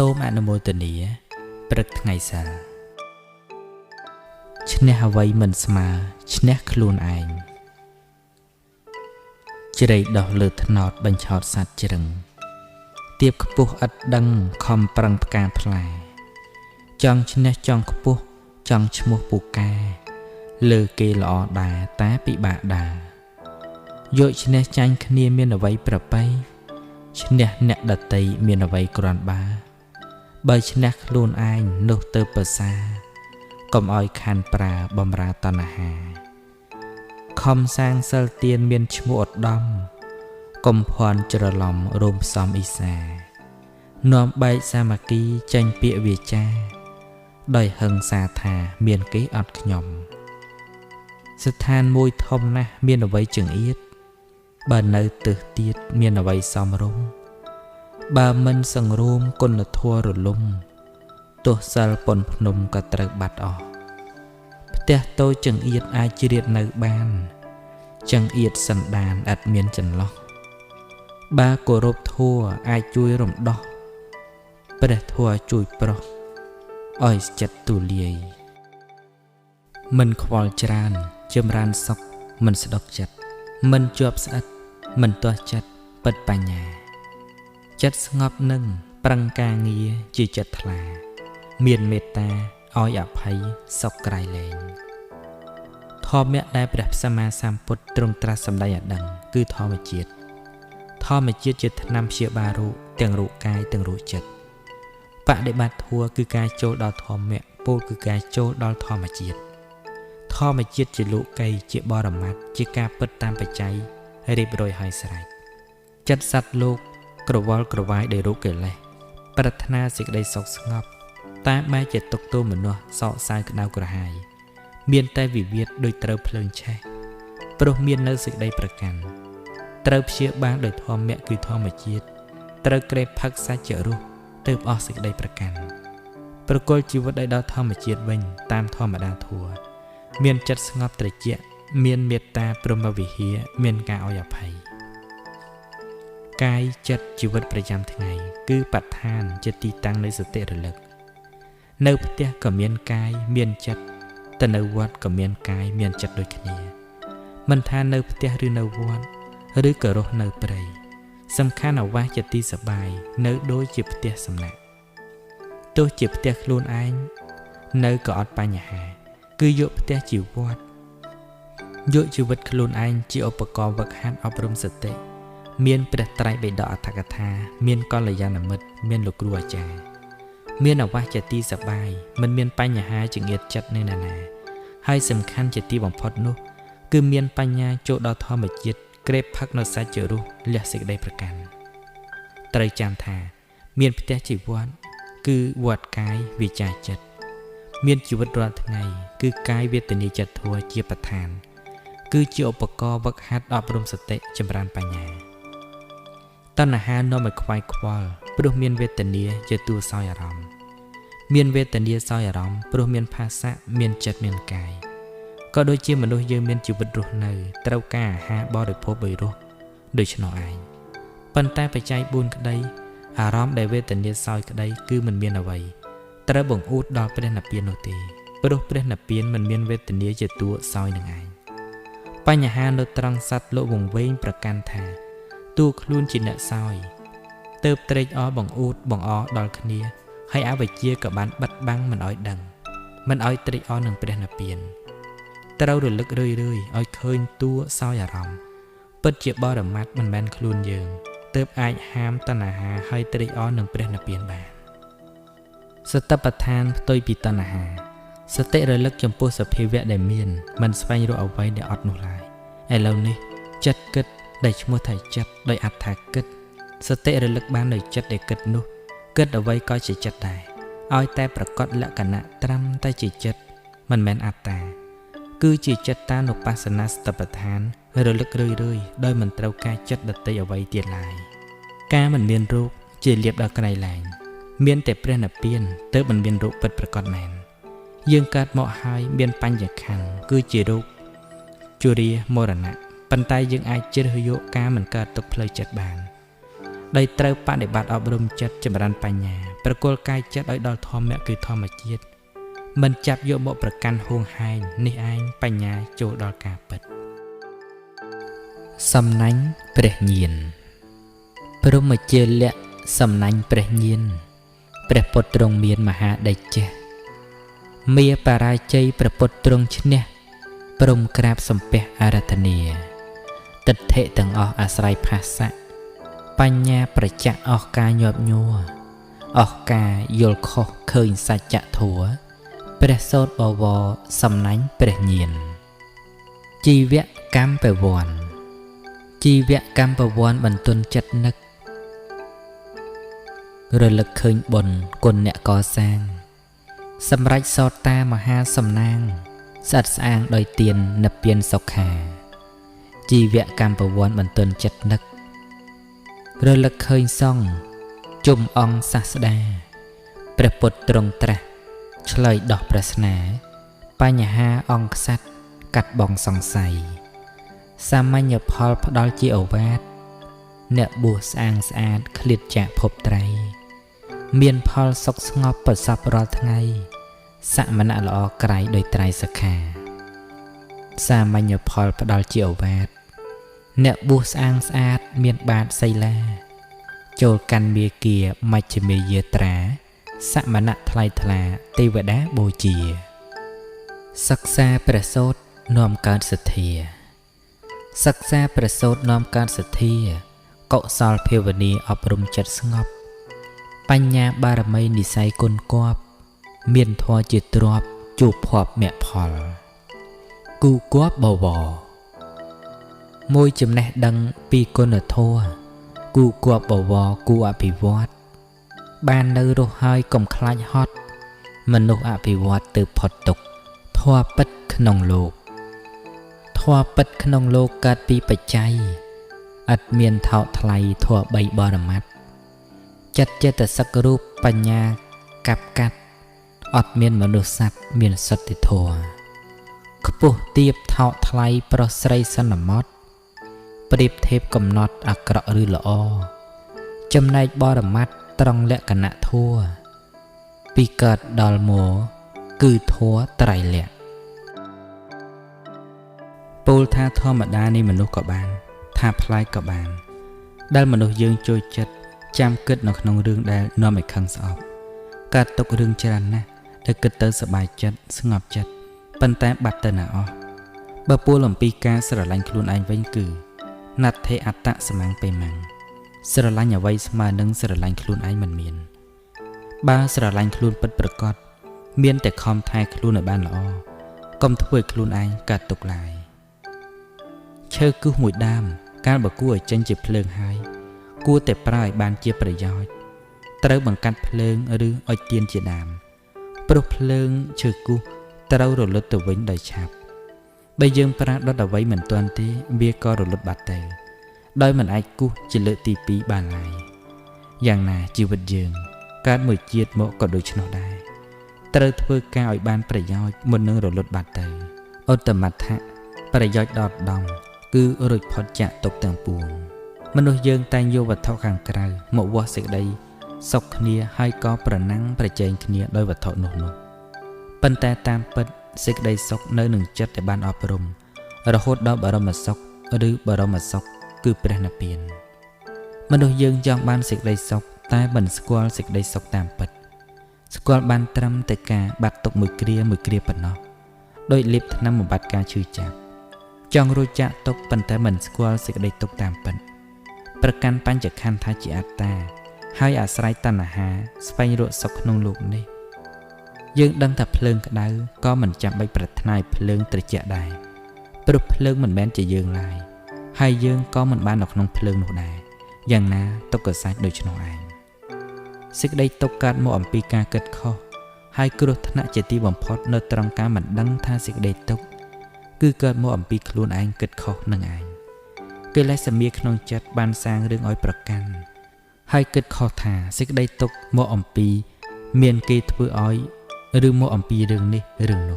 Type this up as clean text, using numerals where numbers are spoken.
សូមអនុមោទនាព្រឹកថ្ងៃសិលឈ្នះអ្វីមិនស្មើឈ្នះខ្លួនឯងជ្រៃដោះលើថ្នោតបញ្ឆោតសัตว์ជ្រឹងទៀបខ្ពស់ឥតដឹងខំប្រឹងផ្កាផ្លែចង់ឈ្នះចង់ខ្ពស់ចង់ឈ្មោះពូកាលើគេល្អដែរតែពិបាកដែរយកឈ្នះចាញ់គ្នាមានអ្វីប្របីឈ្នះអ្នកដតីមានអ្វីគ្រាន់បើឈ្នះខ្លួនឯងនោះទៅប្រសាកុំឲ្យខានប្រាបំរើតណ្ហាខំសាងសិលទានមានឈ្មោះឧត្តមកុំភ័ន្តច្រឡំរួមផ្សំអ៊ីសានាំបែកសាមគ្គីចេញពាក្យវាចាដោយហឹង្សាថាមានគេអត់ខ្ញុំស្ថានមួយធំណាស់មានអ្វីចង្អៀតបើនៅទើសទៀតមានអ្វីសមរម្យបើមិនសង្រួមគុណធម៌រលំទោះសិលប៉ុនភ្នំក៏ត្រូវបាត់អស់ផ្ទះតូចចង្អៀតអាចជ្រៀតនៅបានចង្អៀតសន្តានឥតមានចន្លោះបើគោរពធម៌អាចជួយរំដោះព្រះធម៌ជួយប្រោះឲ្យចិត្តទូលាយមិនខ្វល់ច្រើនចម្រើនសុខមិនស្ដុកចិត្តមិនជាប់ស្អិតមិនទាស់ចិត្តពិតបញ្ញាចិត្តស្ងប់នឹងប្រឹងការងារជាចិត្តថ្លាមានមេត្តាឲ្យអភ័យសុខក្រៃលែងធម៌ដែលព្រះសម្មាសម្ពុទ្ធទ្រង់ត្រាស់សម្ដែងឲ្យដឹងគឺធម្មជាតិជាថ្នាំព្យាបាលរោគទាំងរោគកាយទាំងរោគចិត្តបដិបត្តិធម៌គឺការចូលដល់ធម្មៈពោលគឺការចូលដល់ធម្មជាតិជាលោកីជាបរមត្ថជាការពិតតាមបច្ច័យរៀបរយហើយស្រេចចិត្តសត្វលោកក្រវល់ក្រវាយដោយរោគកិលេសប្រាថ្នាសេចក្តីសុខស្ងប់តែបែរជាទុកទោសមនុស្សសោកសៅក្តៅក្រហាយមានតែវិវាទដោយត្រូវភ្លើងឆេះព្រោះមាននៅសេចក្តីប្រកាន់ត្រូវព្យាបាលដោយធម្មៈគឺធម្មជាតិត្រូវក្រេបផឹកសាច់ជារស់ទើបអស់សេចក្តីប្រកាន់ប្រគល់ជីវិតឲ្យដល់ធម្មជាតិវិញតាមធម្មតាធម៌មានចិត្តស្ងប់ត្រជាក់មានមេត្តាព្រមវិហារមានការឲ្យអភ័យកាយចិត្តជីវិតប្រចាំថ្ងៃគឺបដ្ឋានជាទីតាំងនៃសតិរលឹកនៅផ្ទះក៏មានកាយមានចិត្តទៅនៅវត្តក៏មានកាយមានចិត្តដូចគ្នាមិនថានៅផ្ទះឬនៅវត្តឬក៏រស់នៅព្រៃសំខាន់អាវាសជាទីសប្បាយនៅដូចជាផ្ទះសំណាក់ទោះជាផ្ទះខ្លួនឯងនៅក៏អត់បញ្ហាគឺយកផ្ទះជាវត្តយកជីវិតខ្លួនឯងជាឧបករណ៍វឹកហាត់អប់រំសតិមានព្រះត្រៃបិដកអត្ថកថាមានកល្យាណមិត្តមានលោកគ្រូអាចារ្យមានអាវាសជាទីសប្បាយមិនមានបញ្ហាចង្អៀតចិត្តនឹងណាហើយសំខាន់ជាទីបំផុតនោះគឺមានបញ្ញាចូលដល់ធម្មជាតិក្រេបផឹកនៅសាច់ជារស់លះសេចក្តីប្រកាន់ត្រូវចាំថាមានផ្ទះជីវ័នគឺវត្តកាយវាចាចិត្តមានជីវិតរាល់ថ្ងៃគឺកាយវេទនាចិត្តធម៌ជាប្រធានគឺជាឧបករណ៍វឹកហាត់អប់រំសតិចម្រើនបញ្ញាតណ្ហានាំឲ្យខ្វាយខ្វល់ព្រោះមានវេទនាជាតួសោយអារម្មណ៍មានវេទនាសោយអារម្មណ៍ព្រោះមានភាសៈមានចិត្តមានកាយក៏ដូចជាមនុស្សយើងមានជីវិតរស់នៅត្រូវការអាហារបរិភោគបីរស់ដូច្នោះឯងប៉ុន្តែបច្ច័យ4ក្តីអារម្មណ៍ដែលវេទនាសោយក្តីគឺមិនមានអ្វីត្រូវបង្អួតដល់ព្រះនិព្វាននោះទេព្រោះព្រះនិព្វានមិនមានវេទនាជាតួសោយនឹងឯងបញ្ហានៅត្រង់សត្វលោកវង្វេងប្រកាន់ថាតួខ្លួនជាអ្នកសោយទៅត្រេកអរបង្អួតបង្អដល់គ្នាហើយអវិជ្ជាក៏បានបិទបាំងមិនឲ្យដឹងមិនឲ្យត្រេកអរនឹងព្រះនិព្វានត្រូវរលឹករឿយឲ្យឃើញតួសោយអារម្មណ៍ពិតជាបរមត្ថមិនមែនខ្លួនយើងទើបអាចហាមតណ្ហាឲ្យត្រេកអរនឹងព្រះនិព្វានបានសតិប្បដ្ឋានផ្ទុយពីតណ្ហាសតិរលឹកចំពោះសភាវៈដែលមានមិនស្វែងរកអ្វីដែលអត់នោះឡើយឥឡូវនេះចិត្តគិតដែលឈ្មោះថាចិត្តដោយអត្ថាគិតសតិរលឹកបានដោយចិត្តដែលគិតនោះគិតអ្វីក៏ជាចិត្តដែរឲ្យតែប្រកបលក្ខណៈត្រឹមតែជាចិត្តមិនមែនអត្តាគឺជាចិត្តតានុបស្សនាសតិប្បដ្ឋានរលឹករឿយដោយមិនត្រូវការចិត្តដតីអ្វីទៀតឡើយការមិនមានរោគជាលៀបដល់ក្រៃលែងមានតែព្រះនិព្វានទើបមិនមានរោគពិតប្រកបមែនយើងកើតមកហើយមានបញ្ញខណ្ឌគឺជារោគជរាមរណៈប៉ុន្តែយើងអាចជ្រើសយកការមិនកើតទុកផ្លូវចិត្តបានដោយត្រូវបដិបត្តិអប់រំចិត្តចម្រើនបញ្ញា ប្រគល់កាយចិត្តឲ្យដល់ធម្មគឺធម្មជាតិមិនចាប់យកមកប្រកាន់ហួងហែងនេះឯងបញ្ញាចូលដល់ការពិតសំណាញ់ព្រះញាណព្រហ្មជាលក្ខសំណាញ់ព្រះញាណព្រះពុទ្ធទ្រង់មានមហាដេចៈមាបរាជ័យព្រះពុទ្ធទ្រង់ឈ្នះព្រមក្រាបសំពះអារាធនាទិដ្ឋិទាំងអស់អាស្រ័យផាសៈបញ្ញាប្រច័ក្សអស់ការញាប់ញ័រអស់ការយល់ខុសឃើញសច្ចធម៌ព្រះសូត្របវរសំណាញ់ព្រះញាណជីវកម្មបវ័នជីវកម្មបវ័នបន្ទន់ចិត្តនឹករលឹកឃើញបុណ្យគុណអ្នកកសាងសម្រេចសោតតាមហាសំណាងស្អិតស្អាងដោយទាននិព្វានសុខាជីវកម្មបវ័នបន្ទន់ចិត្តនឹករលឹកឃើញសង្ឃជុំអង្គសាស្តាព្រះពុទ្ធទ្រង់ត្រាស់ឆ្លើយដោះប្រស្នាបញ្ហាអង្គសត្វកាត់បងសង្ស័យសាមញ្ញផលផ្ដល់ជាឱវាទអ្នកបួសស្អាងស្អាតឃ្លាតចាកភពត្រៃមានផលសុខស្ងប់ប្រសពរាល់ថ្ងៃសមណៈល្អក្រៃដោយត្រៃសក្ខាសាមញ្ញផលផ្ដល់ជាឱវាទអ្នកបួសស្អាងស្អាតមានបាតសីលាចូលកាន់មាគាមជ្ឈិមេយាត្រាសមណៈថ្លៃថ្លាទេវតាបូជាសិក្សាព្រះសូត្រនាំកើតសទ្ធាសិក្សាព្រះសូត្រនាំកើតសទ្ធាកុសលភាវនាអប់រំចិត្តស្ងប់បញ្ញាបារមីនិស័យគុណគប់មានធម៌ជាទ្រព្យជួបភ័ព្វមគ្គផលគូគប់បវរមួយចំណេះដឹងពីគុណធម៌គូគប់បវរគូអភិវឌ្ឍបាននៅរស់ហើយកុំខ្លាចហត់មនុស្សអភិវឌ្ឍទៅផុតទុក្ខធម៌ពិតក្នុងលោកធម៌ពិតក្នុងលោកកើតពីបច្ច័យឥតមានថោកថ្លៃធម៌3បរមត្ថចិត្តចេតសិករូបបញ្ញាកັບកាត់អត់មានមនុស្សសត្វមានសត្វធម៌ខ្ពស់ទាបថោកថ្លៃប្រុសស្រីសន្មត់ប្រៀបធៀបកំណត់អាក្រក់ឬល្អចំណែកបរមត្ថត្រង់លក្ខណៈធัวពីកើតដល់មកគឺធัวត្រៃលក្ខណ៍ពោលថាធម្មតានៃមនុស្សក៏បានថាប្លែកក៏បានដែលមនុស្សយើងចូលចិត្តចាំគិតនៅក្នុងរឿងដែលនាំឲ្យខឹងស្អប់កើតទុករឿងច្រើនណាស់ដែលគិតទៅសប្បាយចិត្តស្ងប់ចិត្តប៉ុន្តែបាត់ទៅណាអស់បើពោលអំពីការស្រឡាញ់ខ្លួនឯងវិញគឺណដ្ឋិអត្តសមੰពេមੰស្រឡាញ់អ្វីស្មើនឹងស្រឡាញ់ខ្លួនឯងមិនមានបើស្រឡាញ់ខ្លួនពិតប្រាកដមានតែខំថែខ្លួនឲ្យបានល្អកុំធ្វើឲ្យខ្លួនឯងកើតទុក្ខឡើយឈើគូសមួយដើមកាលបើគួរឲ្យចេញជាភ្លើងហើយគួរតែប្រើឲ្យបានជាប្រយោជន៍ត្រូវបង្កាត់ភ្លើងឬឲ្យទៀនជាដើមព្រោះភ្លើងឈើគូសត្រូវរលត់ទៅវិញដោយឆាប់បើយើងប្រើដុតអ្វីមិនទាន់ទេវាក៏រលត់បាត់ទៅដោយមិនអាចគូសជាលើកទី2បានឡើយយ៉ាងណាជីវិតយើងកើតមួយជាតិមកក៏ដូចនោះដែរត្រូវធ្វើការឲ្យបានប្រយោជន៍មុននឹងរលត់បាត់ទៅឧត្តមត្ថៈប្រយោជន៍ដល់ដំគឺរួចផុតចាកទុក្ខទាំងពួងមនុស្សយើងតែងយកវត្ថុខាងក្រៅមកវាស់សេចក្តីសុខគ្នាហើយក៏ប្រណាំងប្រជែងគ្នាដោយវត្ថុនោះប៉ុន្តែតាមពិតសេចក្តីសុខនៅនឹងចិត្តដែលបានអប់រំរហូតដល់បរមសុខឬបរមសុខគឺព្រះនិព្វានមនុស្សយើងចង់បានសេចក្តីសុខតែមិនស្គាល់សេចក្តីសុខតាមពិតស្គាល់បានត្រឹមតែការបាត់ទុកមួយគ្រាប៉ុណ្ណោះដោយលេបថ្នាំបំបត្តិការឈឺចាប់ចង់រួចចាកទុកប៉ុន្តែមិនស្គាល់សេចក្តីទុកតាមពិតប្រកាន់បញ្ចខណ្ឌថាជាអត្តាហើយអាស្រ័យតណ្ហាស្វែងរកសុខក្នុងលោកនេះយើងដឹងថាភ្លើងក្តៅក៏មិនចាំបាច់ប្រាថ្នាឲ្យភ្លើងត្រជាក់ដែរព្រោះភ្លើងមិនមែនជាយើងឡើយហើយយើងក៏មិនបាននៅក្នុងភ្លើងនោះដែរយ៉ាងណាទុក្ខសាច់ដូច្នោះឯងសេចក្តីទុក្ខកើតមកអំពីការគិតខុសហើយគ្រោះថ្នាក់ជាទីបំផុតនៅត្រង់ការមិនដឹងថាសេចក្តីទុក្ខគឺកើតមកអំពីខ្លួនឯងគិតខុសនឹងឯងកិលេសសមាក្នុងចិត្តបានសាងរឿងឲ្យប្រកាន់ហើយគិតខុសថាសេចក្តីទុក្ខមកអំពីមានគេធ្វើឲ្យឬមកអំពីរឿងនេះរឿងនោះ